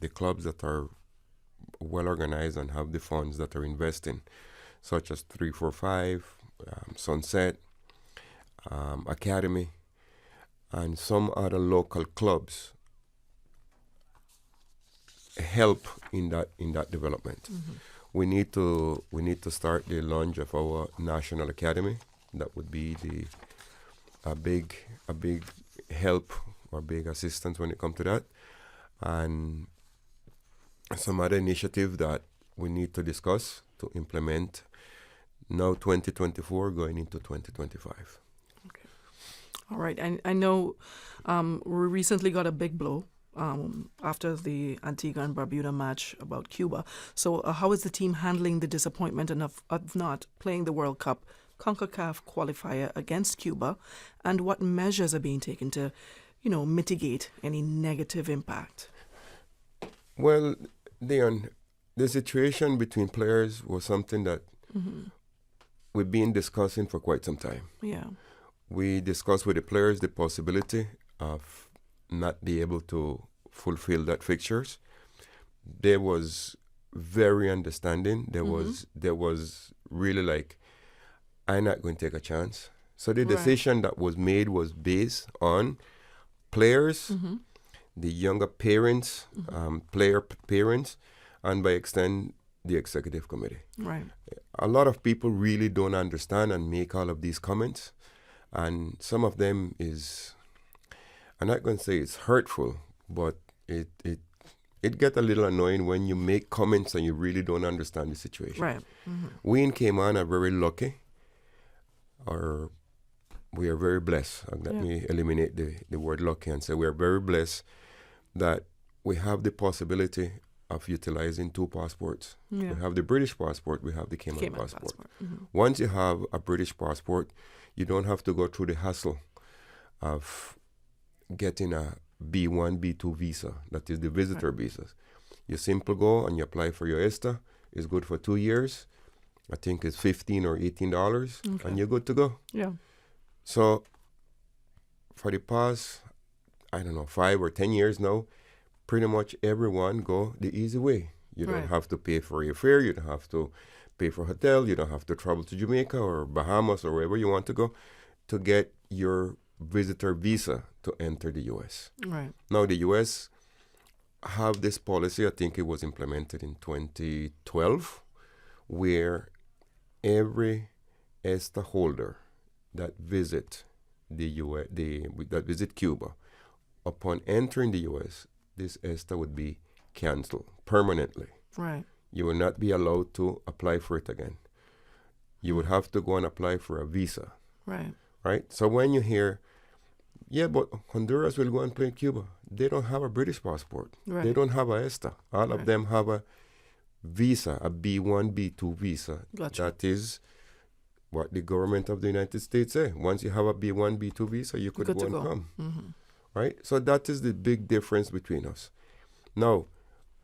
the clubs that are well organized and have the funds that are investing, such as 345, Sunset, Academy, and some other local clubs help in that development. Mm-hmm. We need to start the launch of our national academy. That would be a big help or big assistance when it comes to that, and some other initiative that we need to discuss to implement now 2024 going into 2025. All right. I know we recently got a big blow after the Antigua and Barbuda match about Cuba. So how is the team handling the disappointment of not playing the World Cup CONCACAF qualifier against Cuba? And what measures are being taken to, mitigate any negative impact? Well, Dionne, the situation between players was something that we've been discussing for quite some time. Yeah. We discussed with the players the possibility of not be able to fulfill that fixtures. There was very understanding. There was really like, I'm not going to take a chance. So the Right. decision that was made was based on players, the younger parents, parents, and by extent, the executive committee. Right. A lot of people really don't understand and make all of these comments, and some of them is, I'm not going to say it's hurtful, but it gets a little annoying when you make comments and you really don't understand the situation. Right. We in Cayman are very lucky, or we are very blessed. Let me eliminate the word lucky and say we are very blessed that we have the possibility of utilizing two passports. Yeah. We have the British passport, we have the Cayman passport. Mhm. Once you have a British passport, you don't have to go through the hassle of getting a B1, B2 visa, that is the visitor visas. You simply go and you apply for your Xtra. It's good for 2 years. I think it's $15 or $18, and you're good to go. Yeah. So for the past, 5 or 10 years now, pretty much everyone go the easy way. You don't Right. have to pay for your fare. You don't have to pay for hotel. You don't have to travel to Jamaica or Bahamas or wherever you want to go to get your visitor visa to enter the U.S. Right. Now, the U.S. have this policy, I think it was implemented in 2012, where every Xtra holder that visit the U.S., that visit Cuba, upon entering the U.S., this Xtra would be canceled permanently. Right. You will not be allowed to apply for it again. You would have to go and apply for a visa. Right. Right? So when you hear, yeah, but Honduras will go and play Cuba, they don't have a British passport. Right. They don't have a Xtra. All Right. of them have a visa, a B1, B2 visa. Gotcha. That is what the government of the United States say. Once you have a B1, B2 visa, you could Good go to and go. come. Mm-hmm. Right? So that is the big difference between us. Now,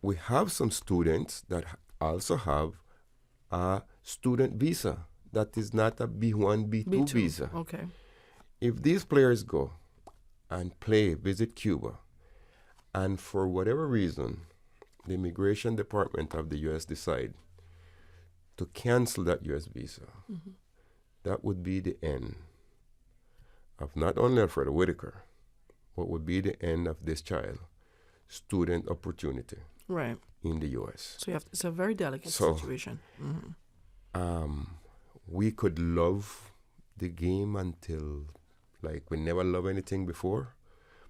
we have some students that also have a student visa that is not a B1, B2 visa. Okay. If these players go and play, visit Cuba, and for whatever reason, the immigration department of the U.S. decide to cancel that U.S. visa, that would be the end of not only Alfredo Whitaker, but would be the end of this child student opportunity Right. in the U.S. So it's a very delicate So, situation. Mm-hmm. We could love the game until, we never love anything before,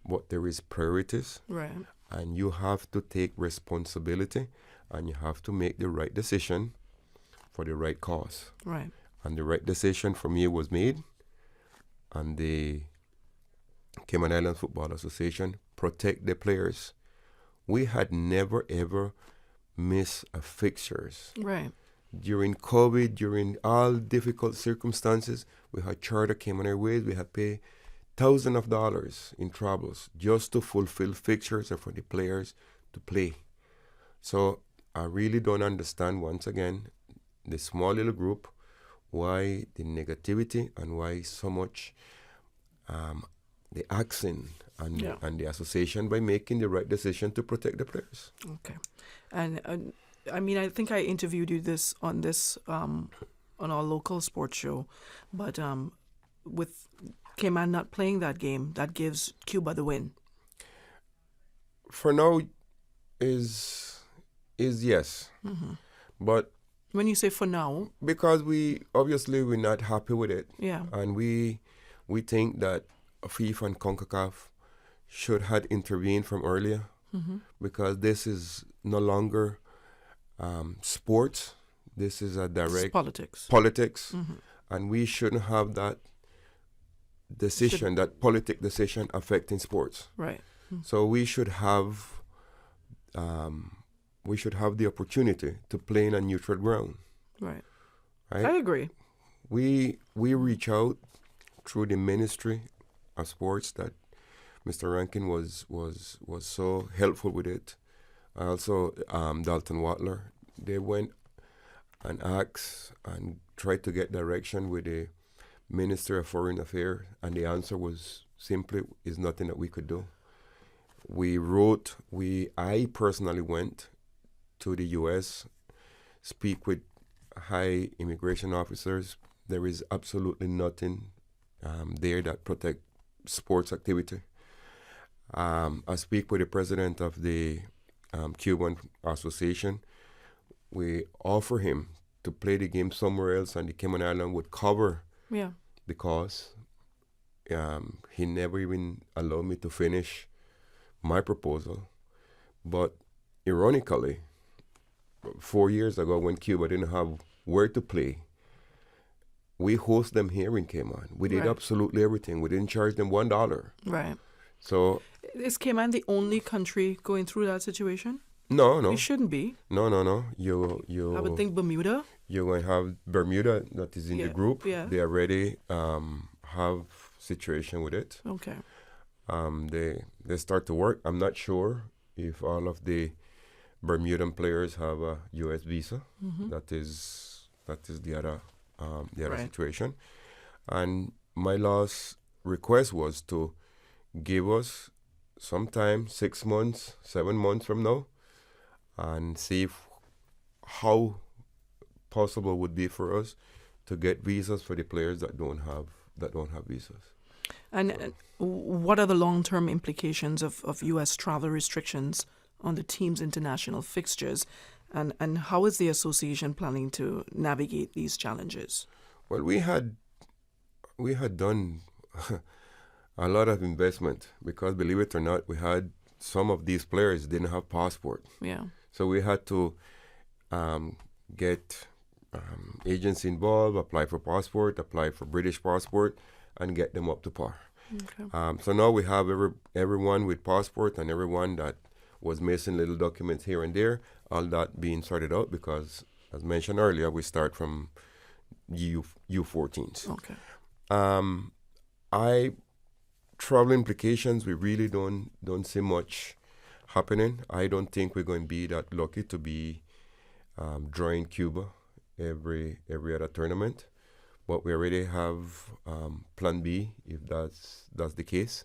but there is priorities, Right. and you have to take responsibility, and you have to make the right decision for the right cause. Right. And the right decision for me was made, and the Cayman Islands Football Association protect the players. We had never ever missed a fixtures. Right. During COVID, during all difficult circumstances, we had charter Cayman Airways. We had paid thousands of dollars in travels just to fulfill fixtures and for the players to play. So I really don't understand, once again, the small little group, why the negativity and why so much the action and the association by making the right decision to protect the players. Okay. And I think I interviewed you on our local sports show, but with Cayman not playing that game, that gives Cuba the win. For now, is yes, but when you say for now, because we're not happy with it, yeah, and we think that FIFA and CONCACAF should have intervened from earlier, because this is no longer sports. This is a direct politics, and we shouldn't have that decision, that politic decision affecting sports. Right. So we should have the opportunity to play in a neutral ground. Right. Right. I agree. We reach out through the Ministry of Sports that Mr. Rankin was so helpful with it. Also, Dalton Watler, they went and asked and tried to get direction with the Minister of Foreign Affairs, and the answer was simply, is nothing that we could do. I personally went to the U.S., speak with high immigration officers. There is absolutely nothing there that protect sports activity. I speak with the president of the Cuban Association. We offer him to play the game somewhere else, and the Cayman Island would cover the cost. He never even allowed me to finish my proposal. But ironically, 4 years ago, when Cuba didn't have where to play, we host them here in Cayman. We did absolutely everything. We didn't charge them $1. Right. So is Cayman the only country going through that situation? No. It shouldn't be. No. You. I would think Bermuda. You're going to have Bermuda that is in the group. Yeah. They already have situation with it. Okay. They start to work. I'm not sure if all of the Bermudan players have a U.S. visa. Mm-hmm. That is the other situation. And my last request was to give us some time, 6 months, 7 months from now, and see how possible would be for us to get visas for the players that don't have visas. And what are the long-term implications of U.S. travel restrictions on the team's international fixtures, and how is the association planning to navigate these challenges? Well, we had done a lot of investment because, believe it or not, we had some of these players didn't have passport. Yeah. So we had to get agents involved, apply for passport, apply for British passport, and get them up to par. Okay. So now we have everyone with passport and everyone that was missing little documents here and there, all that being sorted out because, as mentioned earlier, we start from U14s. Okay. Travel implications, we really don't see much happening. I don't think we're going to be that lucky to be drawing Cuba every other tournament, but we already have Plan B if that's the case.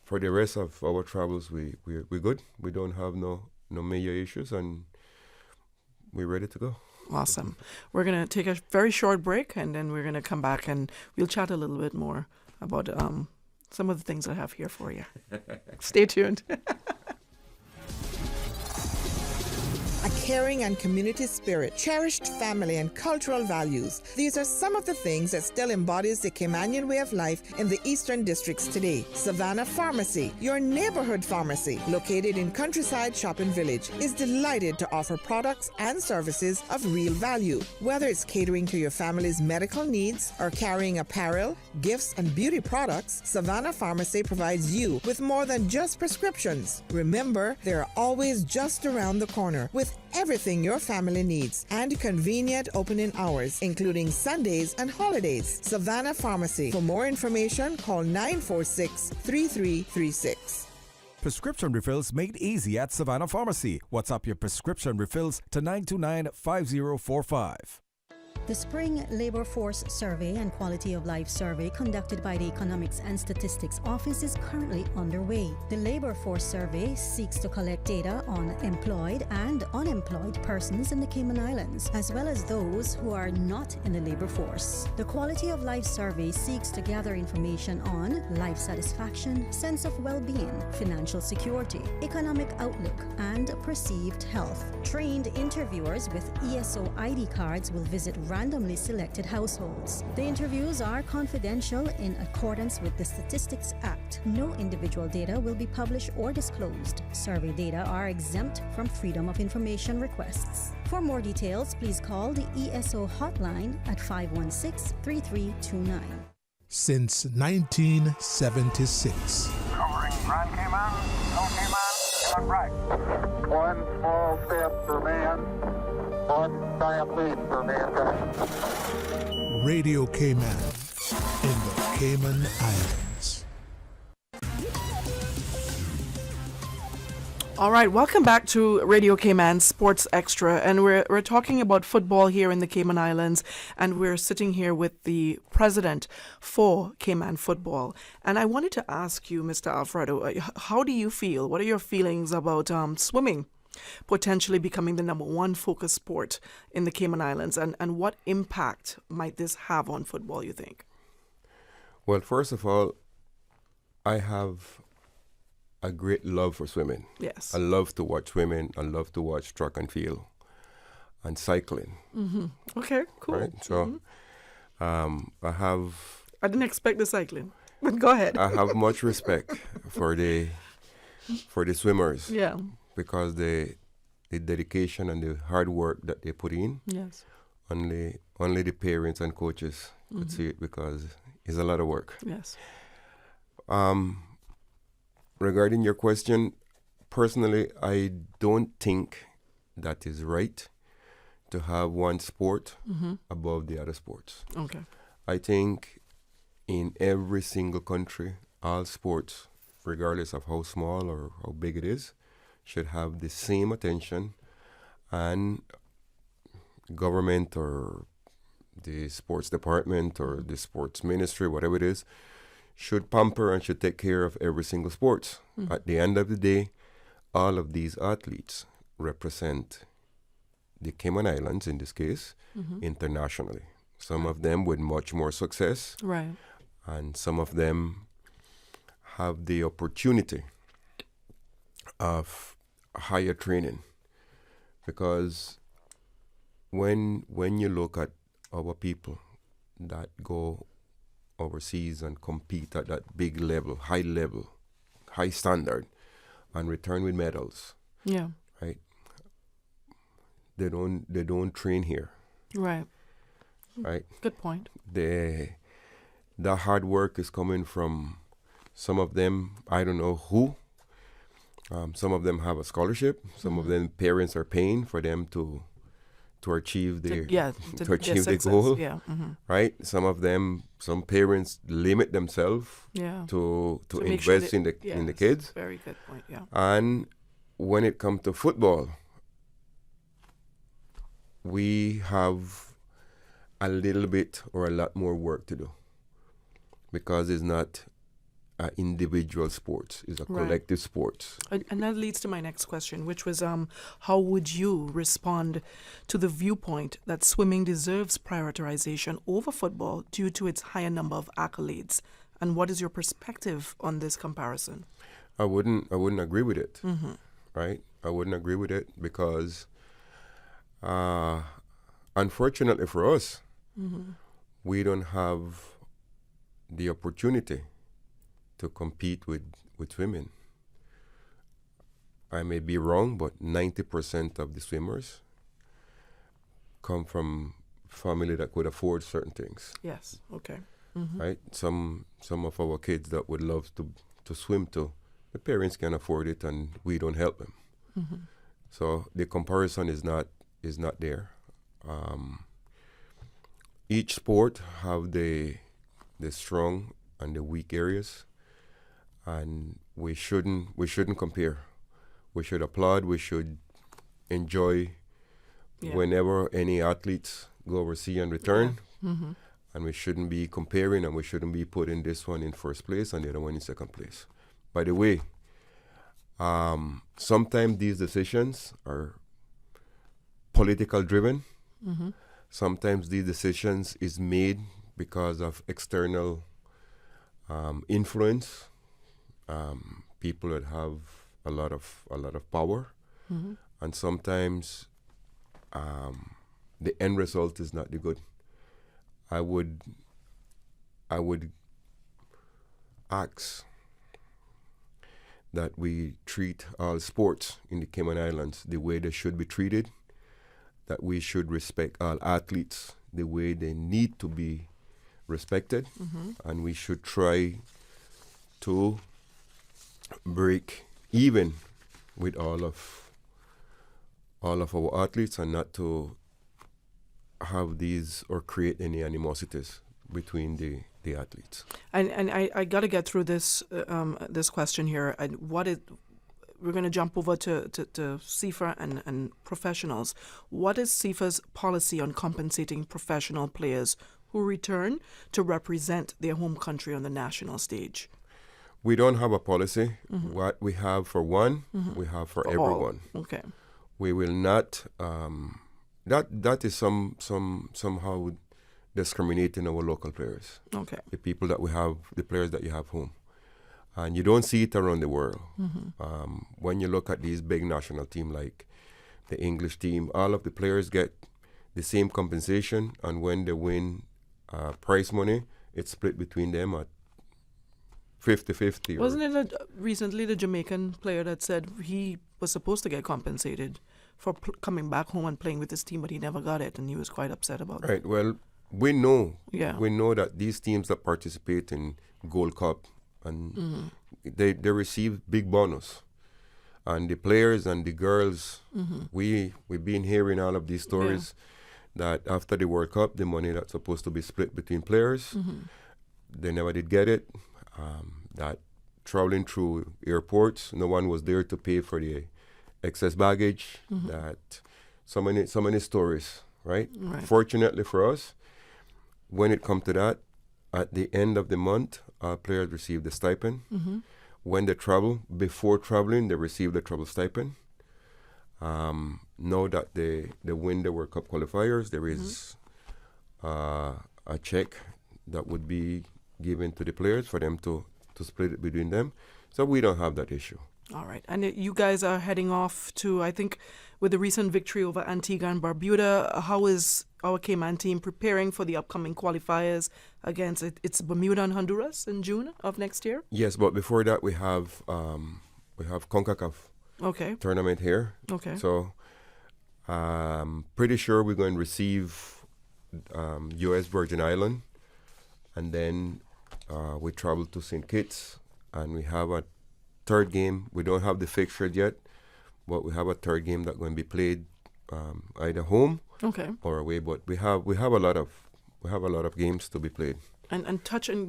For the rest of our travels, we're good. We don't have no major issues, and we're ready to go. Awesome. We're going to take a very short break, and then we're going to come back and we'll chat a little bit more about some of the things I have here for you. Stay tuned. A caring and community spirit, cherished family and cultural values. These are some of the things that still embodies the Caymanian way of life in the Eastern Districts today. Savannah Pharmacy, your neighborhood pharmacy, located in Countryside Shopping Village, is delighted to offer products and services of real value. Whether it's catering to your family's medical needs or carrying apparel, gifts, and beauty products, Savannah Pharmacy provides you with more than just prescriptions. Remember, they're always just around the corner with everything your family needs and convenient opening hours, including Sundays and holidays. Savannah Pharmacy. For more information, call 946-3336. Prescription refills made easy at Savannah Pharmacy. WhatsApp your prescription refills to 929-5045. The Spring Labor Force Survey and Quality of Life Survey conducted by the Economics and Statistics Office is currently underway. The Labor Force Survey seeks to collect data on employed and unemployed persons in the Cayman Islands, as well as those who are not in the labor force. The Quality of Life Survey seeks to gather information on life satisfaction, sense of well-being, financial security, economic outlook, and perceived health. Trained interviewers with ESO ID cards will visit randomly selected households. The interviews are confidential in accordance with the Statistics Act. No individual data will be published or disclosed. Survey data are exempt from Freedom of Information requests. For more details, please call the ESO hotline at 516-3329. Since 1976. Covering Grand Cayman, Little Cayman, Cayman right. One small step for man, one giant leap for mankind. Radio Cayman in the Cayman Islands. All right, welcome back to Radio Cayman Sports Extra, and we're talking about football here in the Cayman Islands, and we're sitting here with the president for Cayman Football. And I wanted to ask you, Mr. Alfredo, how do you feel? What are your feelings about swimming potentially becoming the number one focus sport in the Cayman Islands? And what impact might this have on football, you think? Well, first of all, I have a great love for swimming. Yes. I love to watch swimming. I love to watch track and field and cycling. Mm-hmm. Okay, cool. Right? So I didn't expect the cycling, but go ahead. I have much respect for the swimmers. Yeah. Because the dedication and the hard work that they put in. Yes. Only the parents and coaches could see it, because it's a lot of work. Yes. Regarding your question, personally, I don't think that is right to have one sport above the other sports. Okay. I think in every single country, all sports, regardless of how small or how big it is, should have the same attention, and government or the sports department or the sports ministry, whatever it is, should pamper and should take care of every single sport. At the end of the day, all of these athletes represent the Cayman Islands, in this case, internationally. Some of them with much more success. Right. And some of them have the opportunity of higher training. Because when you look at our people that go overseas and compete at that big level, high standard, and return with medals. Yeah. Right. They don't train here. Right. Right. Good point. The hard work is coming from some of them. I don't know who. Some of them have a scholarship. Some of them parents are paying for them to achieve their to achieve their goal. Yeah. Right. Some parents limit themselves to invest in the kids. Very good point. Yeah. And when it comes to football, we have a little bit or a lot more work to do, because it's not an individual sport, it's a collective sport. And that leads to my next question, which was how would you respond to the viewpoint that swimming deserves prioritization over football due to its higher number of accolades? And what is your perspective on this comparison? I wouldn't agree with it. Right? I wouldn't agree with it, because unfortunately for us, we don't have the opportunity to compete with women. I may be wrong, but 90% of the swimmers come from family that could afford certain things. Yes. Okay. Right? Some of our kids that would love to swim too, the parents can afford it and we don't help them. So the comparison is not there. Each sport have the strong and the weak areas, and we shouldn't compare. We should applaud. We should enjoy whenever any athletes go overseas and return. And we shouldn't be comparing, and we shouldn't be putting this one in first place and the other one in second place. By the way, sometimes these decisions are political driven. Sometimes these decisions is made because of external influence. People that have a lot of power, and sometimes the end result is not the good. I would ask that we treat all sports in the Cayman Islands the way they should be treated, that we should respect all athletes the way they need to be respected, and we should try to break even with all of our athletes, and not to have these or create any animosities between the athletes. And I got to get through this this question here. We're going to jump over to CIFA and professionals. What is CIFA's policy on compensating professional players who return to represent their home country on the national stage? We don't have a policy. What we have for one, we have for everyone. All. Okay. we will not. That is somehow discriminating our local players. Okay. The people that we have, the players that you have home. And you don't see it around the world. When you look at these big national teams like the English team, all of the players get the same compensation, and when they win prize money, it's split between them at 50-50. Wasn't it recently the Jamaican player that said he was supposed to get compensated for coming back home and playing with his team, but he never got it, and he was quite upset about Right. Well, we know. Yeah. We know that these teams that participate in Gold Cup and they receive big bonus, and the players and the girls. We've been hearing all of these stories that after the World Cup, the money that's supposed to be split between players, they never did get it. That traveling through airports, no one was there to pay for the excess baggage. That so many stories, right? Fortunately for us, when it comes to that, at the end of the month, our players receive the stipend. When they travel, before traveling, they receive the travel stipend. Now that they win the World Cup qualifiers, there is a check that would be given to the players for them to split it between them. So we don't have that issue. All right. And you guys are heading off to, I think, with the recent victory over Antigua and Barbuda, how is our Cayman team preparing for the upcoming qualifiers against it's Bermuda and Honduras in June of next year? Yes, but before that we have CONCACAF tournament here. Okay. So pretty sure we're going to receive U.S. Virgin Island, and then we travel to St. Kitts, and we have a third game. We don't have the fixture yet, but we have a third game that's going to be played either home or away. But we have a lot of games to be played. And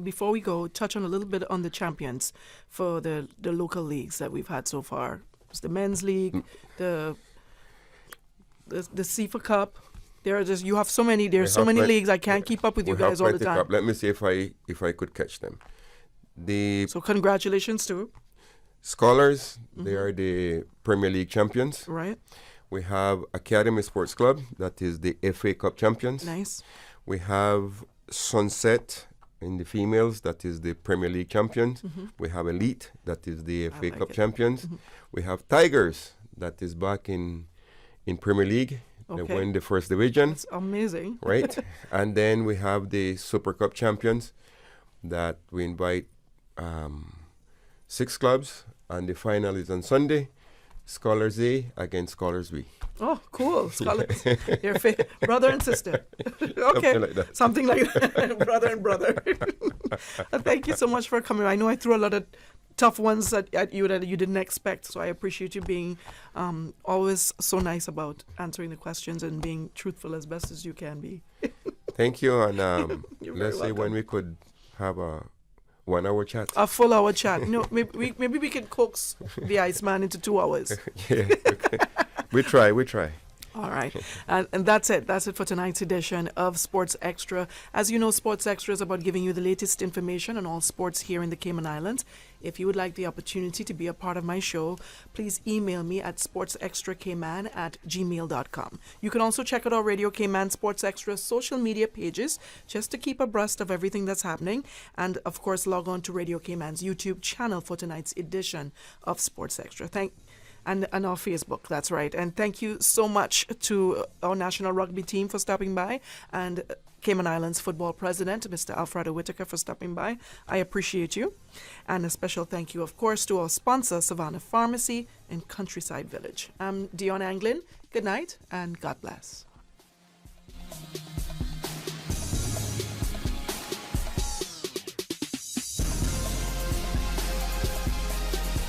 before we go, touch on a little bit on the champions for the local leagues that we've had so far. It's the men's league, the CIFA Cup. You have so many. There's so many leagues. I can't keep up with you guys all the time. Let me see if I could catch them. So congratulations to Scholars. They are the Premier League champions. Right. We have Academy Sports Club. That is the FA Cup champions. Nice. We have Sunset in the females. That is the Premier League champions. We have Elite. That is the FA Cup champions. We have Tigers. That is back in Premier League. They win the first division. It's amazing. Right. And then we have the Super Cup champions that we invite 6 clubs, and the final is on Sunday. Scholars A against Scholars B. Oh, cool. Scholars. Your brother and sister. Okay. Something like that. Brother and brother. Thank you so much for coming. I know I threw a lot of tough ones at you that you didn't expect, so I appreciate you being always so nice about answering the questions and being truthful as best as you can be. Thank you, and let's see when we could have a 1 hour chat. A full hour chat. No, maybe we can coax the Iceman into 2 hours. Yeah, okay. We try. All right. And that's it. That's it for tonight's edition of Sports Extra. As you know, Sports Extra is about giving you the latest information on all sports here in the Cayman Islands. If you would like the opportunity to be a part of my show, please email me at sportsextracayman@gmail.com. You can also check out our Radio Cayman Sports Extra social media pages just to keep abreast of everything that's happening. And, of course, log on to Radio Cayman's YouTube channel for tonight's edition of Sports Extra. And our Facebook, that's right. And thank you so much to our national rugby team for stopping by, and Cayman Islands football president, Mr. Alfredo Whitaker, for stopping by. I appreciate you. And a special thank you, of course, to our sponsor, Savannah Pharmacy in Countryside Village. I'm Dionne Anglin. Good night, and God bless.